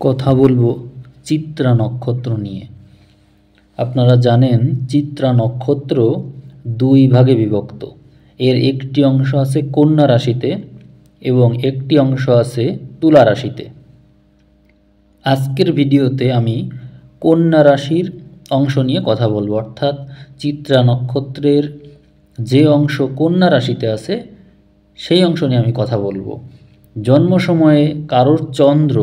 কথা বলবো চিত্রা নক্ষত্র নিয়ে। আপনারা জানেন চিত্রা নক্ষত্র দুই ভাগে বিভক্ত। এর একটি অংশ আছে কন্যা রাশিতে এবং একটি অংশ আছে তুলা রাশিতে। আজকের ভিডিওতে আমি কন্যা রাশির অংশ নিয়ে কথা বলবো, অর্থাৎ চিত্রা নক্ষত্রের যে অংশ কন্যা রাশিতে আছে সেই অংশ নিয়ে আমি কথা বলবো। জন্ম সময়ে কারোর চন্দ্র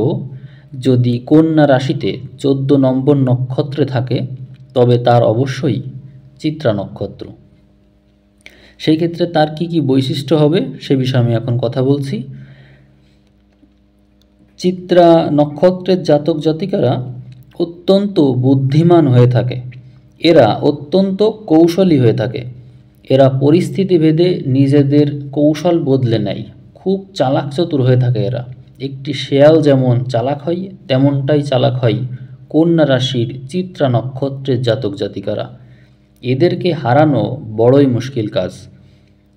যদি কন্যা রাশিতে 14 নম্বর নক্ষত্রে থাকে তবে তার অবশ্যই চিত্রা নক্ষত্র। সেই ক্ষেত্রে তার কি কি বৈশিষ্ট্য হবে সে বিষয়ে আমি এখন কথা বলছি। চিত্রা নক্ষত্রের জাতক জাতিকারা অত্যন্ত বুদ্ধিমান হয়ে থাকে, এরা অত্যন্ত কৌশলী হয়ে থাকে, এরা পরিস্থিতি ভেদে নিজেদের কৌশল বদলে নেয়, খুব চালাক চতুর হয়ে থাকে এরা। একটি শেয়াল যেমন চালাক হয় তেমনটাই চালাক হয় কন্যা রাশির চিত্রা নক্ষত্রের জাতক জাতিকারা। এদেরকে হারানো বড়ই মুশকিল কাজ।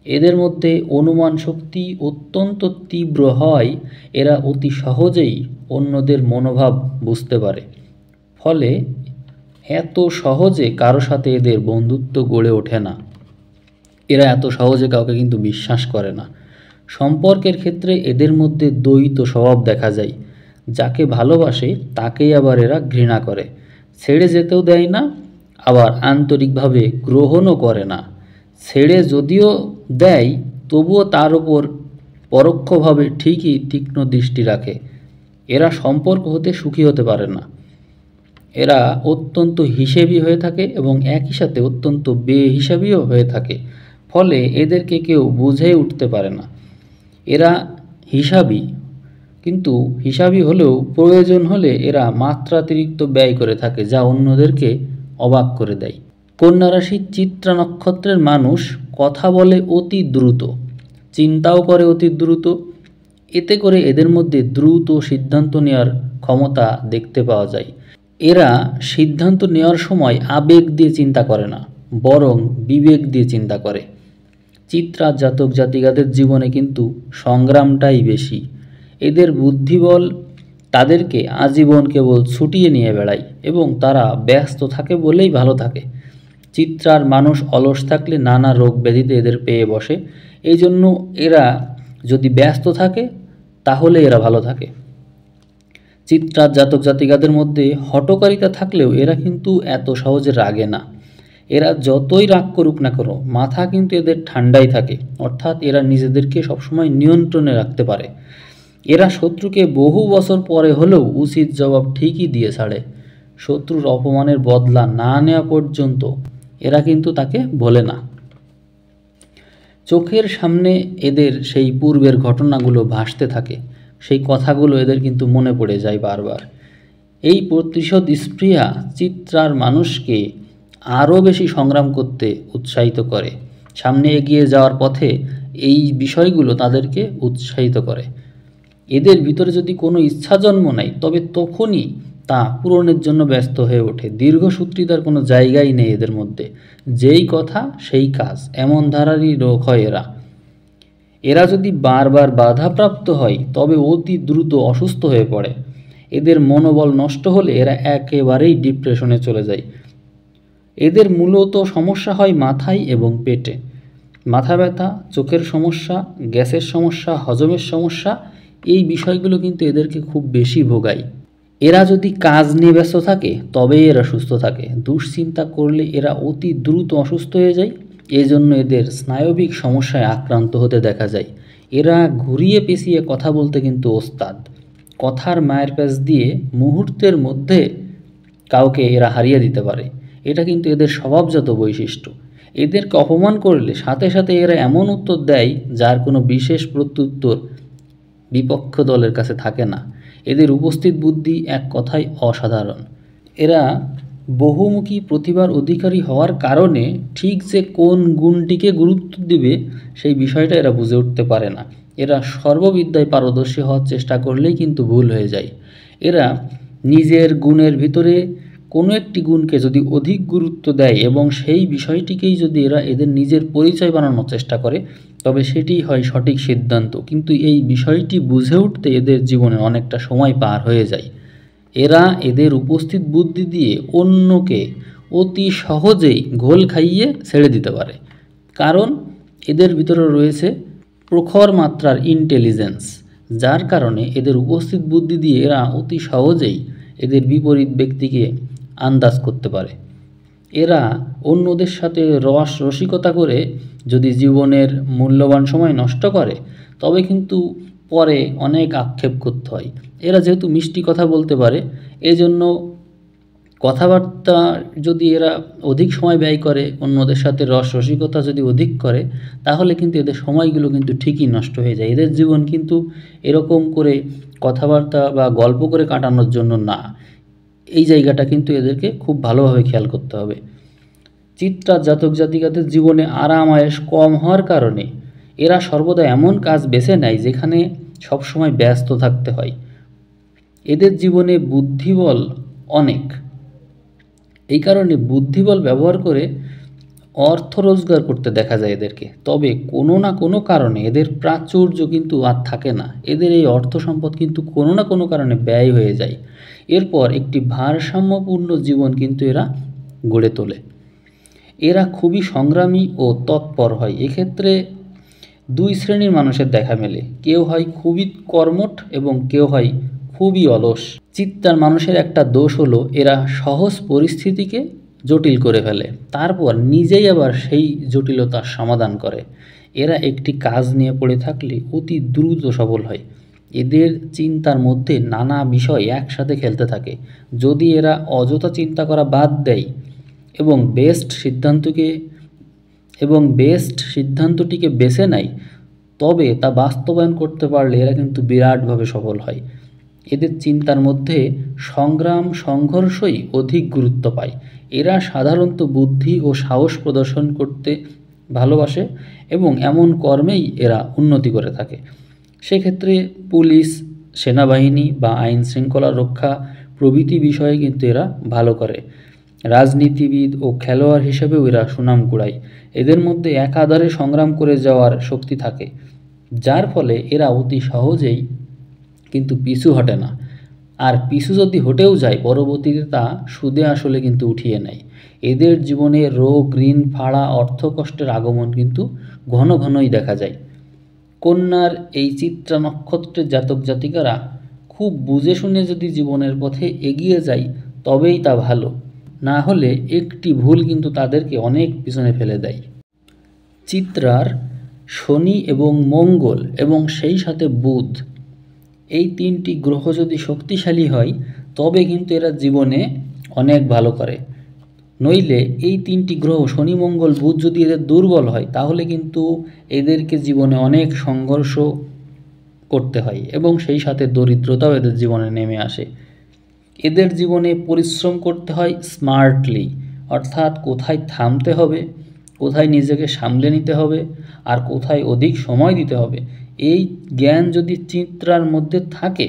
এদের মধ্যে অনুমান শক্তি অত্যন্ত তীব্র হয়, এরা অতি সহজেই অন্যদের মনোভাব বুঝতে পারে, ফলে এত সহজে কারো সাথে এদের বন্ধুত্ব গড়ে ওঠে না। এরা এত সহজে কাউকে কিন্তু বিশ্বাস করে না। সম্পর্কের ক্ষেত্রে এদের মধ্যে দ্বৈত স্বভাব দেখা যায়, যাকে ভালোবাসে তাকেই আবার এরা ঘৃণা করে, ছেড়ে যেতেও দেয় না, আবার আন্তরিকভাবে গ্রহণও করে না। ছেড়ে যদিও দেয় তবুও তার উপর পরোক্ষভাবে ঠিকই তীক্ষ্ণ দৃষ্টি রাখে। এরা সম্পর্ক হতে সুখী হতে পারে না। এরা অত্যন্ত হিসেবি হয়ে থাকে এবং একই সাথে অত্যন্ত বেহিসাবিও হয়ে থাকে, ফলে এদেরকে কেউ বুঝে উঠতে পারে না। এরা হিসাবি, কিন্তু হিসাবি হলেও প্রয়োজন হলে এরা মাত্রাতিরিক্ত ব্যয় করে থাকে, যা অন্যদেরকে অবাক করে দেয়। কন্যা রাশির চিত্রা নক্ষত্রের মানুষ কথা বলে অতি দ্রুত, চিন্তাও করে অতি দ্রুত। এতে করে এদের মধ্যে দ্রুত সিদ্ধান্ত নেওয়ার ক্ষমতা দেখতে পাওয়া যায়। এরা সিদ্ধান্ত নেওয়ার সময় আবেগ দিয়ে চিন্তা করে না, বরং বিবেক দিয়ে চিন্তা করে। চিত্রা জাতক জাতিকাদের জীবনে কিন্তু সংগ্রামটাই বেশি। এদের বুদ্ধিবল তাদেরকে আজীবন কেবল ছুটিয়ে নিয়ে বেড়ায় এবং তারা ব্যস্ত থাকে বলেই ভালো থাকে। চিত্রার মানুষ অলস থাকলে নানা রোগ ব্যাধিতে এদের পেয়ে বসে, এই জন্য এরা যদি ব্যস্ত থাকে তাহলে এরা ভালো থাকে। চিত্রার জাতক জাতিকাদের মধ্যে হঠকারিতা থাকলেও এরা কিন্তু এত সহজে রাগে না। এরা যতই রাগ করুক না করো, মাথা কিন্তু এদের ঠান্ডাই থাকে, অর্থাৎ এরা নিজেদেরকে সবসময় নিয়ন্ত্রণে রাখতে পারে। এরা শত্রুকে বহু বছর পরে হলেও উচিত জবাব ঠিকই দিয়ে ছাড়ে। শত্রুর অপমানের বদলা না নেওয়া পর্যন্ত এরা কিন্তু তাকে ভোলে না। চোখের সামনে এদের সেই পূর্বের ঘটনাগুলো ভাসতে থাকে, সেই কথাগুলো এদের কিন্তু মনে পড়ে যায় বারবার। এই প্রতিশোধ স্পৃহা চিত্রার মানুষকে আরও বেশি সংগ্রাম করতে উৎসাহিত করে। সামনে এগিয়ে যাওয়ার পথে এই বিষয়গুলো তাদেরকে উৎসাহিত করে। এদের ভিতরে যদি কোনো ইচ্ছা জন্ম নেয় তবে তখনই তা পূরণের জন্য ব্যস্ত হয়ে ওঠে। দীর্ঘসূত্রিতার কোনো জায়গাই নেই এদের মধ্যে, যেই কথা সেই কাজ, এমন ধারারই লোক হয় এরা। এরা যদি বারবার বাধাপ্রাপ্ত হয় তবে অতি দ্রুত অসুস্থ হয়ে পড়ে। এদের মনোবল নষ্ট হলে এরা একেবারেই ডিপ্রেশনে চলে যায়। এদের মূলত সমস্যা হয় মাথায় এবং পেটে। মাথা ব্যথা, চোখের সমস্যা, গ্যাসের সমস্যা, হজমের সমস্যা, এই বিষয়গুলো কিন্তু এদেরকে খুব বেশি ভোগায়। এরা যদি কাজ নিয়ে ব্যস্ত থাকে তবেই এরা সুস্থ থাকে। দুশ্চিন্তা করলে এরা অতি দ্রুত অসুস্থ হয়ে যায়, এই জন্য এদের স্নায়বিক সমস্যায় আক্রান্ত হতে দেখা যায়। এরা ঘুরিয়ে পেঁচিয়ে কথা বলতে কিন্তু ওস্তাদ। কথার মায়ের প্যাঁচ দিয়ে মুহূর্তের মধ্যে কাউকে এরা হারিয়ে দিতে পারে। এটা কিন্তু এদের স্বভাবজাত বৈশিষ্ট্য। এদেরকে অপমান করলে সাথে সাথে এরা এমন উত্তর দেয় যার কোনো বিশেষ প্রত্যুত্তর বিপক্ষ দলের কাছে থাকে না। এদের উপস্থিত বুদ্ধি এক কথায় অসাধারণ। এরা বহুমুখী প্রতিভার অধিকারী হওয়ার কারণে ঠিক যে কোন গুণটিকে গুরুত্ব দিবে সেই বিষয়টা এরা বুঝে উঠতে পারে না। এরা সর্ববিদ্যায় পারদর্শী হওয়ার চেষ্টা করলেই কিন্তু ভুল হয়ে যায়। এরা নিজের গুণের ভিতরে কোনো একটি গুণকে যদি অধিক গুরুত্ব দেয় এবং সেই বিষয়টিকেই যদি এরা এদের নিজের পরিচয় বানানোর চেষ্টা করে তবে সেটিই হয় সঠিক সিদ্ধান্ত। কিন্তু এই বিষয়টি বুঝে উঠতে এদের জীবনে অনেকটা সময় পার হয়ে যায়। এরা এদের উপস্থিত বুদ্ধি দিয়ে অন্যকে অতি সহজেই ঘোল খাইয়ে ছেড়ে দিতে পারে, কারণ এদের ভিতরে রয়েছে প্রখর মাত্রার ইন্টেলিজেন্স, যার কারণে এদের উপস্থিত বুদ্ধি দিয়ে এরা অতি সহজেই এদের বিপরীত ব্যক্তিকে আন্দাজ করতে পারে। এরা অন্যদের সাথে রসিকতা করে যদি জীবনের মূল্যবান সময় নষ্ট করে, তবে কিন্তু পরে অনেক আক্ষেপ করতে হয়। এরা যেহেতু মিষ্টি কথা বলতে পারে, এজন্য কথাবার্তা যদি এরা অধিক সময় ব্যয় করে, অন্যদের সাথে রসিকতা যদি অধিক করে, তাহলে কিন্তু এদের সময়গুলো কিন্তু ঠিকই নষ্ট হয়ে যায়। এদের জীবন কিন্তু এরকম করে কথাবার্তা বা গল্প করে কাটানোর জন্য না। এই জায়গাটা কিন্তু এদেরকে খুব ভালোভাবে খেয়াল করতে হবে। চিত্রা জাতক জাতিকাদের জীবনে আরাম আয়েশ কম হওয়ার কারণে এরা সর্বদা এমন কাজ বেছে নেয় যেখানে সবসময় ব্যস্ত থাকতে হয়। এদের জীবনে বুদ্ধিবল অনেক, এই কারণে বুদ্ধিবল ব্যবহার করে অর্থ রোজগার করতে দেখা যায় এদেরকে। তবে কোনো না কোনো কারণে এদের প্রাচুর্য কিন্তু আর থাকে না। এদের এই অর্থ সম্পদ কিন্তু কোনো না কোনো কারণে ব্যয় হয়ে যায়। এরপর একটি ভারসাম্যপূর্ণ জীবন কিন্তু এরা গড়ে তোলে। এরা খুবই সংগ্রামী ও তৎপর হয়। এক্ষেত্রে দুই শ্রেণীর মানুষের দেখা মেলে, কেউ হয় খুবই কর্মঠ এবং কেউ হয় খুবই অলস। চিত্তার মানুষের একটা দোষ হলো এরা সহজ পরিস্থিতিকে জটিল করে ফেলে, তারপর নিজেই আবার সেই জটিলতার সমাধান করে। এরা একটি কাজ নিয়ে পড়ে থাকলে অতি দ্রুত সফল হয়। এদের চিন্তার মধ্যে নানা বিষয় একসাথে খেলতে থাকে। যদি এরা অযথা চিন্তা করা বাদ দেয় এবং বেস্ট সিদ্ধান্তটিকে বেছে নেয়, তবে তা বাস্তবায়ন করতে পারলে এরা কিন্তু বিরাটভাবে সফল হয়। এদের চিন্তার মধ্যে সংগ্রাম সংঘর্ষই অধিক গুরুত্ব পায়। এরা সাধারণত বুদ্ধি ও সাহস প্রদর্শন করতে ভালোবাসে এবং এমন কর্মেই এরা উন্নতি করে থাকে। সেক্ষেত্রে পুলিশ, সেনাবাহিনী বা আইন শৃঙ্খলা রক্ষা প্রভৃতি বিষয়ে কিন্তু এরা ভালো করে। রাজনীতিবিদ ও খেলোয়াড় হিসেবেও এরা সুনাম কুড়ায়। এদের মধ্যে একাধারে সংগ্রাম করে যাওয়ার শক্তি থাকে, যার ফলে এরা অতি সহজেই কিন্তু পিছু হটে না। আর পিছু যদি হটেও যায়, পরবর্তীতে তা সুদে আসলে কিন্তু উঠিয়ে নেয়। এদের জীবনে রোগ, ঋণ, ফাড়া, অর্থকষ্টের আগমন কিন্তু ঘন ঘনই দেখা যায়। কন্যার এই চিত্রা নক্ষত্রের জাতক জাতিকারা খুব বুঝে শুনে যদি জীবনের পথে এগিয়ে যায়, তবেই তা ভালো। না হলে একটি ভুল কিন্তু তাদেরকে অনেক পিছনে ফেলে দেয়। চিত্রার শনি এবং মঙ্গল এবং সেই সাথে বুধ, এই তিনটি গ্রহ যদি শক্তিশালী হয়, তবে কিন্তু এরা জীবনে অনেক ভালো করে। নইলে এই তিনটি গ্রহ শনি, মঙ্গল, বুধ যদি এদের দুর্বল হয়, তাহলে কিন্তু এদেরকে জীবনে অনেক সংঘর্ষ করতে হয় এবং সেই সাথে দরিদ্রতাও এদের জীবনে নেমে আসে। এদের জীবনে পরিশ্রম করতে হয় স্মার্টলি, অর্থাৎ কোথায় থামতে হবে, কোথায় নিজেকে সামলে নিতে হবে, আর কোথায় অধিক সময় দিতে হবে, এই জ্ঞান যদি চিত্রার মধ্যে থাকে,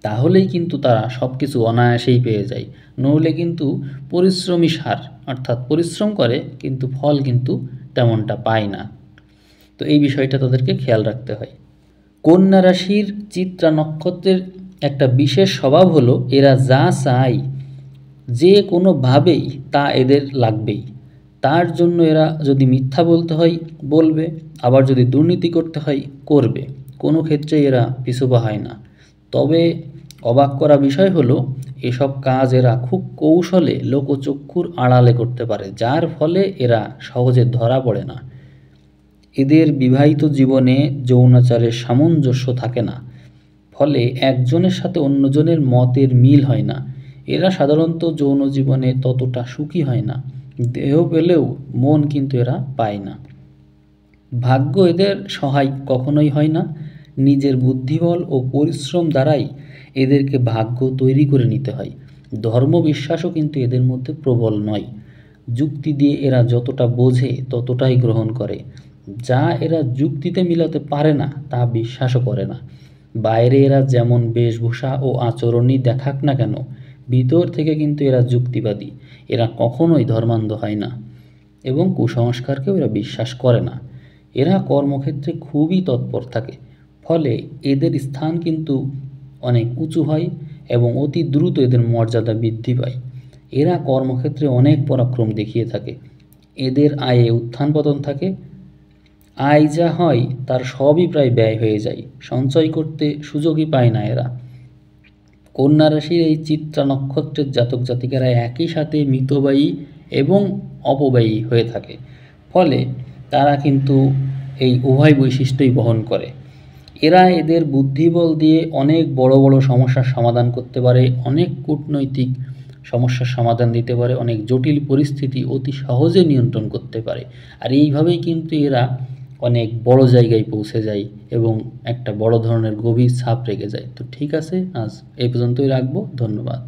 তাহলেই কিন্তু তারা সব কিছু অনায়াসেই পেয়ে যায়। নইলে কিন্তু পরিশ্রমী সার, অর্থাৎ পরিশ্রম করে কিন্তু ফল কিন্তু তেমনটা পায় না। তো এই বিষয়টা তাদেরকে খেয়াল রাখতে হয়। কন্যা রাশির চিত্রা নক্ষত্রের একটা বিশেষ স্বভাব হলো এরা যা চায় যে কোনোভাবেই তা এদের লাগবেই। তার জন্য এরা যদি মিথ্যা বলতে হয় বলবে, আবার যদি দুর্নীতি করতে হয় করবে। কোনো ক্ষেত্রে এরা পিছুপা হয় না। তবে অবাক করা বিষয় হলো এসব কাজ এরা খুব কৌশলে লোকচক্ষুর আড়ালে করতে পারে, যার ফলে এরা সহজে ধরা পড়ে না। এদের বিবাহিত জীবনে যৌনাচারের সামঞ্জস্য থাকে না, ফলে একজনের সাথে অন্যজনের মতের মিল হয় না। এরা সাধারণত যৌন জীবনে ততটা সুখী হয় না। দেহ পেলেও মন কিন্তু এরা পায় না। ভাগ্য এদের সহায় কখনোই হয় না। নিজের বুদ্ধিবল ও পরিশ্রম দ্বারাই এদেরকে ভাগ্য তৈরি করে নিতে হয়। ধর্মবিশ্বাসও কিন্তু এদের মধ্যে প্রবল নয়। যুক্তি দিয়ে এরা যতটা বোঝে ততটাই গ্রহণ করে। যা এরা যুক্তিতে মিলাতে পারে না তা বিশ্বাসও করে না। বাইরে এরা যেমন বেশভূষা ও আচরণই দেখাক না কেন, ভিতর থেকে কিন্তু এরা যুক্তিবাদী। এরা কখনোই ধর্মান্ধ হয় না এবং কুসংস্কারকেও এরা বিশ্বাস করে না। এরা কর্মক্ষেত্রে খুবই তৎপর থাকে, ফলে এদের স্থান কিন্তু অনেক উঁচু হয় এবং অতি দ্রুত এদের মর্যাদা বৃদ্ধি পায়। এরা কর্মক্ষেত্রে অনেক পরাক্রম দেখিয়ে থাকে। এদের আয়ে উত্থান পতন থাকে। আয় যা হয় তার সবই প্রায় ব্যয় হয়ে যায়, সঞ্চয় করতে সুযোগই পায় না এরা। কন্যা রাশির এই চিত্রা নক্ষত্রের জাতক জাতিকারা একই সাথে মিতব্যয়ী এবং অপব্যয়ী হয়ে থাকে, ফলে তারা কিন্তু এই উভয় বৈশিষ্ট্যই বহন করে। এরা এদের বুদ্ধিবল দিয়ে অনেক বড় বড় সমস্যার সমাধান করতে পারে, অনেক কূটনৈতিক সমস্যার সমাধান দিতে পারে, অনেক জটিল পরিস্থিতি অতি সহজে নিয়ন্ত্রণ করতে পারে। আর এইভাবেই কিন্তু এরা অনেক বড় জায়গায় পৌঁছে যায় এবং একটা বড় ধরনের গভীর ছাপ রেখে যায়। তো ঠিক আছে, আজ এই পর্যন্তই রাখবো। ধন্যবাদ।